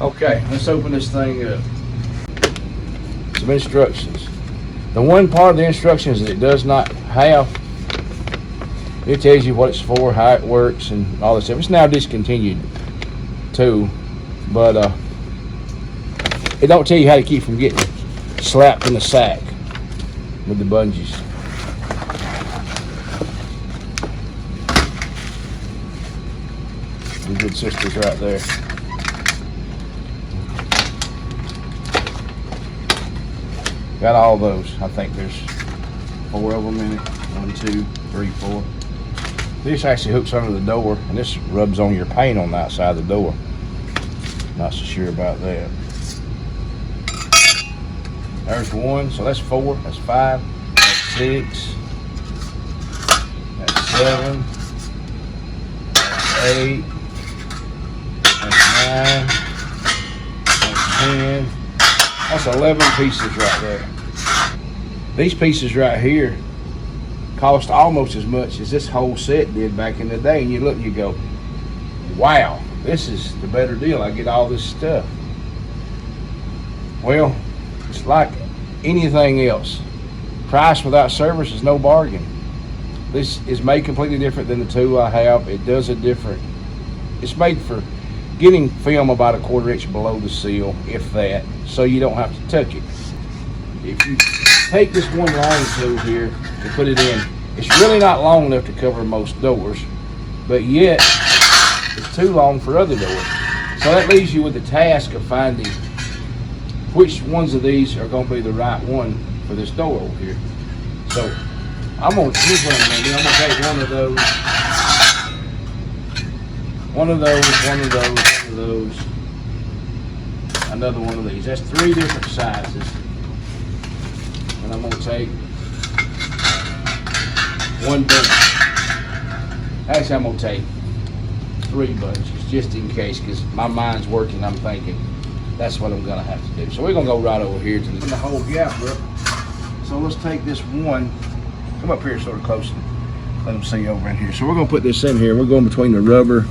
Okay, let's open this thing up. Some instructions. The one part of the instructions that it does not have, it tells you what it's for, how it works, and all this stuff. It's now discontinued too, but it don't tell you how to keep from getting slapped in the sack with the bungees. The good sisters right there. Got all those. I think there's 4 of them in it. 1, 2, 3, 4. This actually hooks under the door, and this rubs on your paint on the outside of the door. Not so sure about that. There's 1, so that's 4. That's 5. That's 6. That's 7. That's 8. That's 9. That's 10. That's 11 pieces right there. These pieces right here cost almost as much as this whole set did back in the day. And you look and you go, wow, this is the better deal. I get all this stuff. Well, it's like anything else. Price without service is no bargain. This is made completely different than the tool I have. It does a different, it's made for getting film about a 1/4 inch below the seal, if that, so you don't have to tuck it. If you take this one long tool here and put it in, it's really not long enough to cover most doors, but yet it's too long for other doors. So that leaves you with the task of finding which ones of these are going to be the right one for this door over here. So here's what I'm going to do. I'm going to take one of those, one of those, one of those, one of those, another one of these. That's 3 different sizes. And I'm going to take 1 bunch. Actually, I'm going to take 3 bunches just in case, because my mind's working. I'm thinking that's what I'm going to have to do. So we're going to go right over here to the whole gap up. So let's take this one. Come up here sort of close and let them see over in here. So we're going to put this in here. We're going between the rubber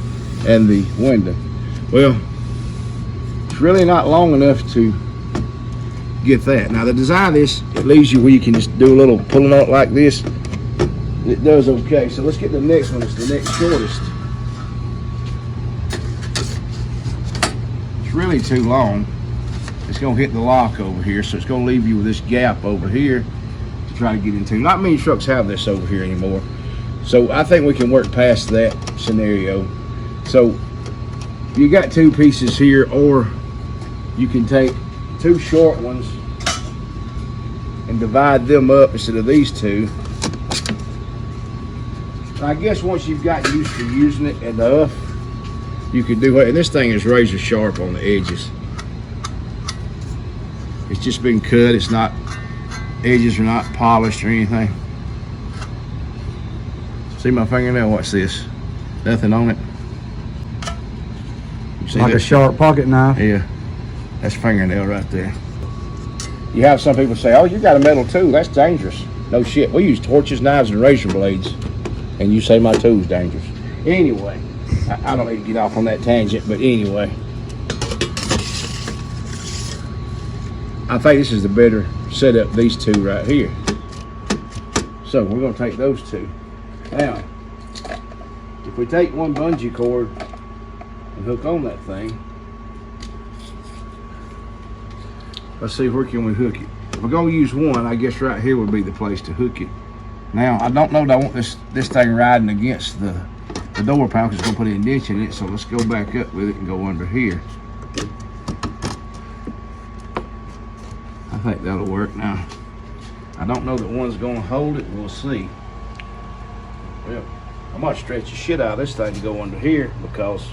and the window. Well, it's really not long enough to get that. Now the design of this, it leaves you where you can just do a little pulling out like this. It does okay. So let's get the next one. It's the next shortest. It's really too long. It's going to hit the lock over here, so it's going to leave you with this gap over here to try to get into. Not many trucks have this over here anymore, so I think we can work past that scenario. So you got 2 pieces here, or you can take 2 short ones and divide them up instead of these 2. I guess once you've gotten used to using it enough, you can do it. And this thing is razor sharp on the edges. It's just been cut. It's not, edges are not polished or anything. See my fingernail? What's this? Nothing on it. Like that? A sharp pocket knife. Yeah, that's fingernail right there. You have some people say, oh, you got a metal tool, that's dangerous. No shit, we use torches, knives, and razor blades, and you say my tool's dangerous. Anyway, I don't need to get off on that tangent, but anyway, I think this is the better setup, these 2 right here. So we're going to take those 2. Now, if we take 1 bungee cord and hook on that thing, let's see, where can we hook it? If we're going to use 1, I guess right here would be the place to hook it. Now, I don't know that I want this thing riding against the door panel, because it's going to put an indentation in it, so let's go back up with it and go under here. I think that'll work. Now, I don't know that one's going to hold it. We'll see. Well, I might stretch the shit out of this thing to go under here, because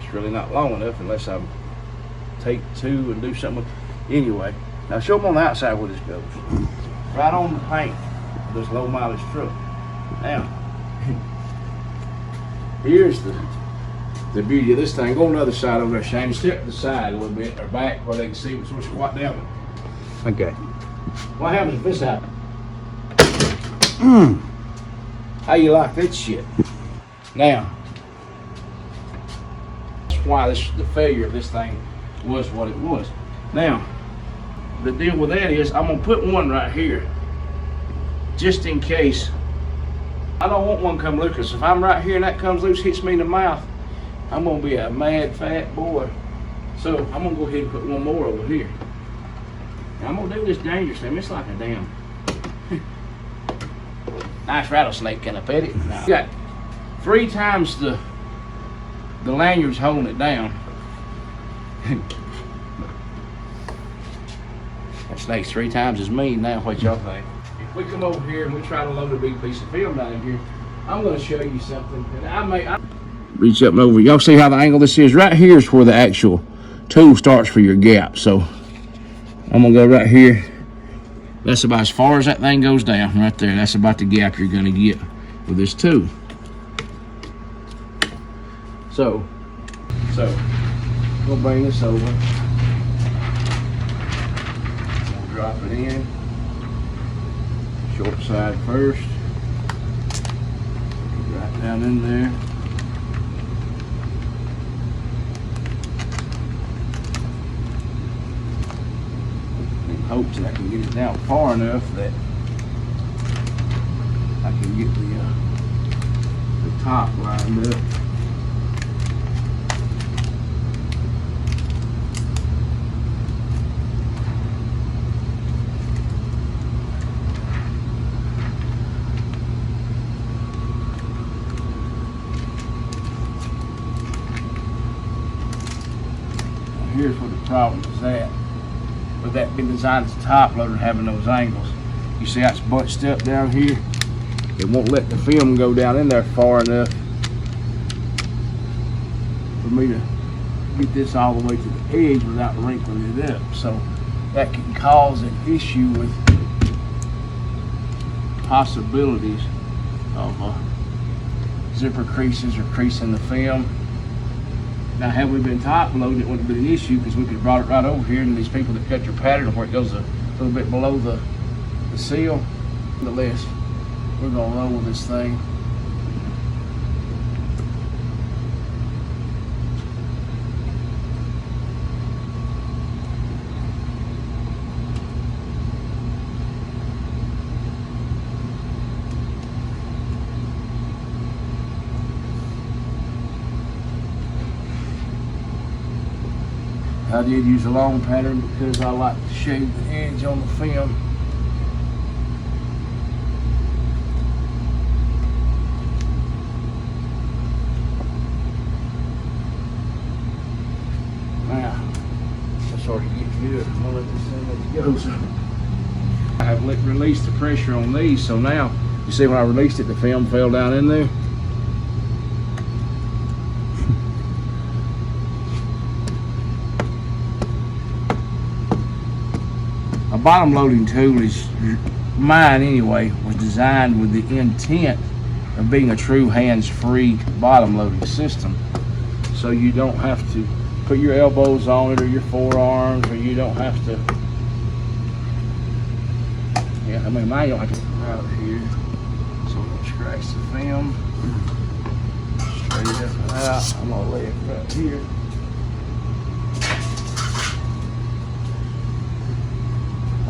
it's really not long enough unless I take 2 and do something. Anyway, now show them on the outside where this goes. Right on the paint of this low mileage truck. Now, here's the beauty of this thing. Go on the other side over there, Shane. Step to the side a little bit, or back, where they can see what's squat down. Okay. What happens if this happens? How you like that shit? Now, that's why the failure of this thing was what it was. Now, the deal with that is I'm gonna put one right here, just in case. I don't want one come loose, because if I'm right here and that comes loose, hits me in the mouth, I'm gonna be a mad fat boy. So I'm gonna go ahead and put one more over here. Now, I'm gonna do this dangerously. I mean, it's like a damn nice rattlesnake. Can I pet it? No. Got 3 times the lanyards holding it down. That snake's 3 times as mean now. What y'all think? If we come over here and we try to load a big piece of film down in here, I'm going to show you something. And I reach up and over. Y'all see how the angle this is? Right here is where the actual tool starts for your gap. So I'm going to go right here. That's about as far as that thing goes down right there. That's about the gap you're going to get with this tool. So we'll bring this over. We'll drop it in. Short side first. Right down in there. In hopes that I can get it down far enough that I can get the top lined up. Here's where the problem is at. With that being designed as a top loader, having those angles. You see how it's bunched up down here? It won't let the film go down in there far enough for me to get this all the way to the edge without wrinkling it up. So that can cause an issue with possibilities of zipper creases or creasing the film. Now, had we been top loaded, it wouldn't have been an issue because we could have brought it right over here, and these people that cut your pattern where it goes a little bit below the seal. Nonetheless, we're gonna roll this thing. I did use a long pattern because I like to shave the edge on the film. Now, let's sort of get good. I'm gonna let this thing go. So I have released the pressure on these, so now, you see when I released it, the film fell down in there. A bottom loading tool is, mine anyway, was designed with the intent of being a true hands-free bottom loading system. So you don't have to put your elbows on it or your forearms, or you don't have to, yeah, I mean mine don't have to out of here. So I'm gonna scratch the film, straight up and out. I'm gonna lay it right here.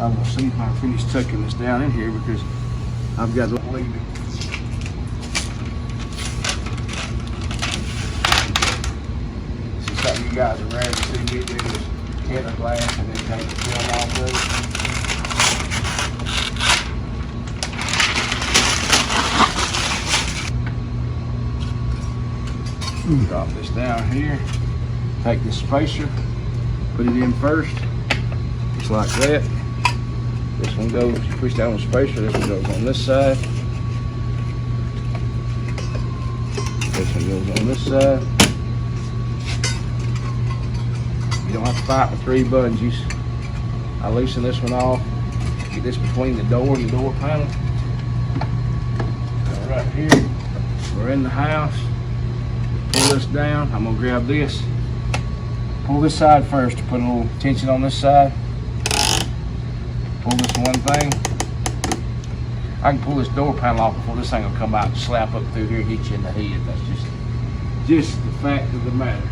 I'm gonna see if I finish tucking this down in here because I've got to leave it. This is something you guys are rarely see me do, is cut a glass and then take the film off of it. Drop this down here. Take this spacer, put it in first, just like that. This one goes, you push down the spacer, this one goes on this side. This one goes on this side. You don't have to fight with 3 bungees. I loosen this one off, get this between the door and the door panel. Right here, we're in the house. Pull this down, I'm gonna grab this. Pull this side first to put a little tension on this side. Pull this one thing. I can pull this door panel off before this thing will come out and slap up through here and hit you in the head. That's just the fact of the matter.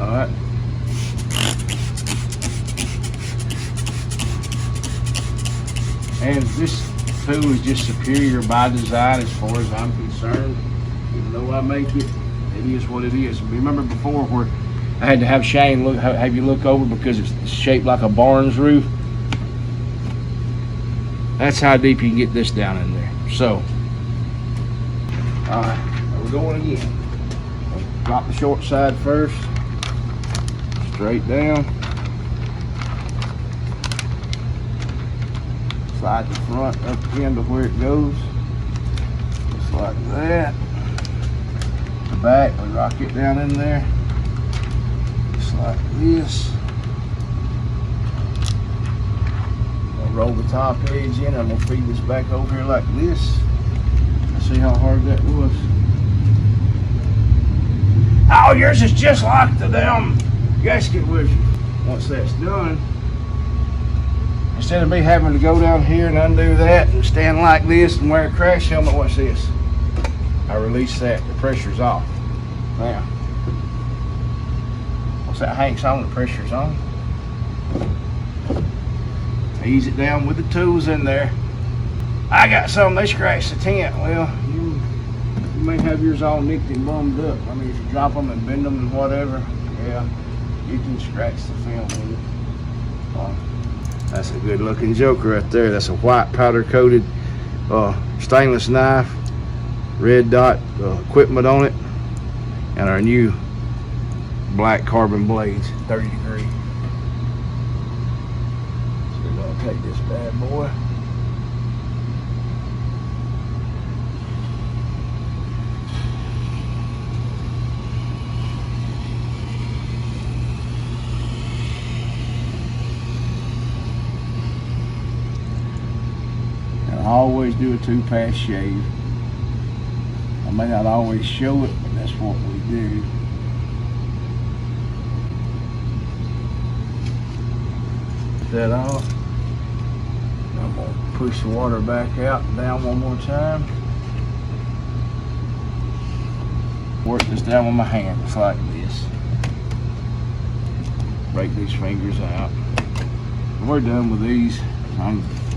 All right. And this tool is just superior by design as far as I'm concerned. Even though I make it, it is what it is. Remember before where I had to have Shane have you look over because it's shaped like a barn's roof? That's how deep you can get this down in there. So, alright, we're going again. Drop the short side first, straight down. Slide the front up into where it goes, just like that. The back, we rock it down in there, just like this. I'll roll the top edge in. I'm gonna feed this back over here like this. See how hard that was. Oh, yours is just like the damn gasket was. Once that's done, instead of me having to go down here and undo that and stand like this and wear a crash helmet, watch this. I release that, the pressure's off. Now, once that hanks on, the pressure's on. Ease it down with the tools in there. I got some, they scratched the tent. Well, you may have yours all nicked and bummed up. I mean, if you drop them and bend them and whatever, yeah, you can scratch the film with it. That's a good looking joker right there. That's a white powder coated stainless knife, red dot equipment on it, and our new black carbon blades, 30 degree. So we're gonna take this bad boy. I always do a 2-pass shave. I may not always show it, but that's what we do. Get that off. I'm going to push the water back out and down one more time. Work this down with my hand, just like this. Break these fingers out. When we're done with these,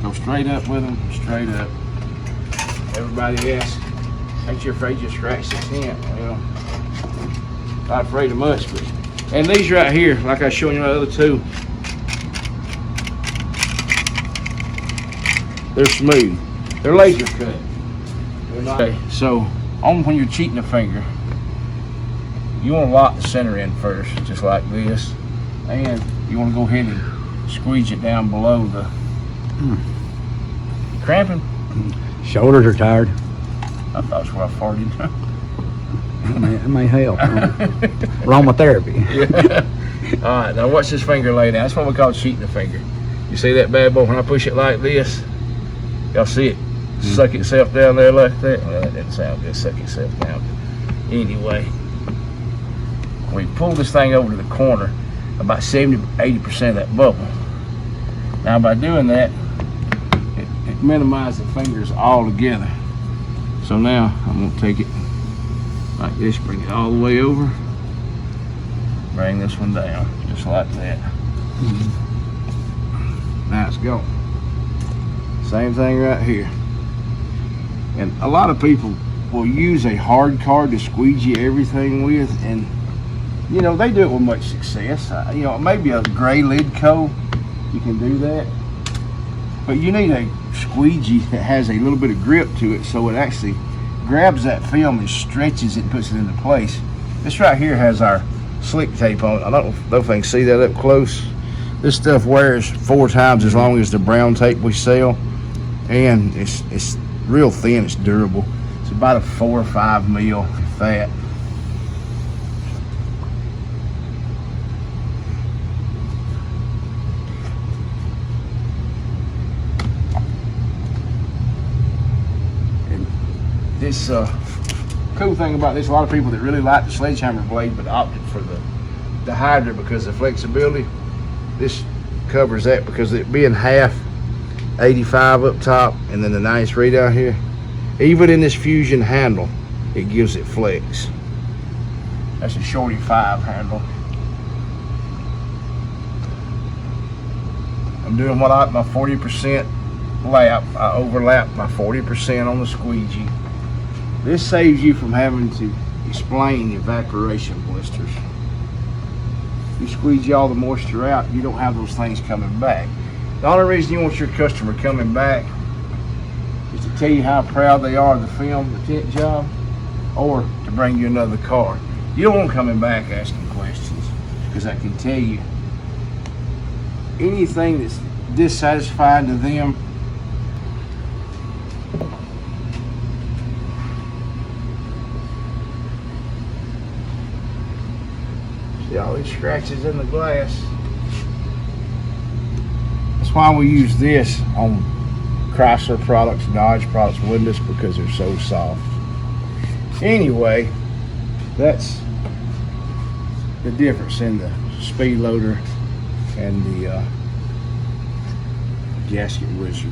go straight up with them, straight up. Everybody asks, ain't you afraid you scratch the tent? Well, not afraid of much, but, and these right here, like I was showing you the other two, they're smooth. They're laser cut. They're not. Okay, so when you're cheating a finger, you want to lock the center in first, just like this, and you want to go ahead and squeeze it down below the. Cramping? Shoulders are tired. I thought that's where I farted. It may help. Aromatherapy. Yeah. Alright, now watch this finger lay down. That's what we call cheating the finger. You see that bad boy when I push it like this? Y'all see it suck itself down there like that? Well, that didn't sound good, suck itself down. Anyway, we pull this thing over to the corner, about 70-80% of that bubble. Now by doing that, it minimizes the fingers all together. So now I'm going to take it like this, bring it all the way over, bring this one down, just like that. Now it's gone. Same thing right here. And a lot of people will use a hard card to squeegee everything with, and you know, they do it with much success. You know, maybe a gray lid coat, you can do that. But you need a squeegee that has a little bit of grip to it, so it actually grabs that film and stretches it and puts it into place. This right here has our slick tape on it. I don't know if I can see that up close. This stuff wears 4 times as long as the brown tape we sell, and it's real thin. It's durable. It's about a 4 or 5 mil, if that. This cool thing about this, a lot of people that really like the sledgehammer blade but opted for the Hydra because of flexibility, this covers that because it being half 85 up top and then the nice read out here, even in this fusion handle, it gives it flex. That's a Shorty 5 handle. I'm doing what I like, my 40% lap, I overlapped my 40% on the squeegee. This saves you from having to explain evaporation blisters. You squeegee all the moisture out, you don't have those things coming back. The only reason you want your customer coming back is to tell you how proud they are to film the tent job or to bring you another car. You don't want them coming back asking questions, because I can tell you anything that's dissatisfying to them, see all these scratches in the glass. That's why we use this on Chrysler products, Dodge products, windows, because they're so soft. Anyway, that's the difference in the speed loader and the gasket wizard.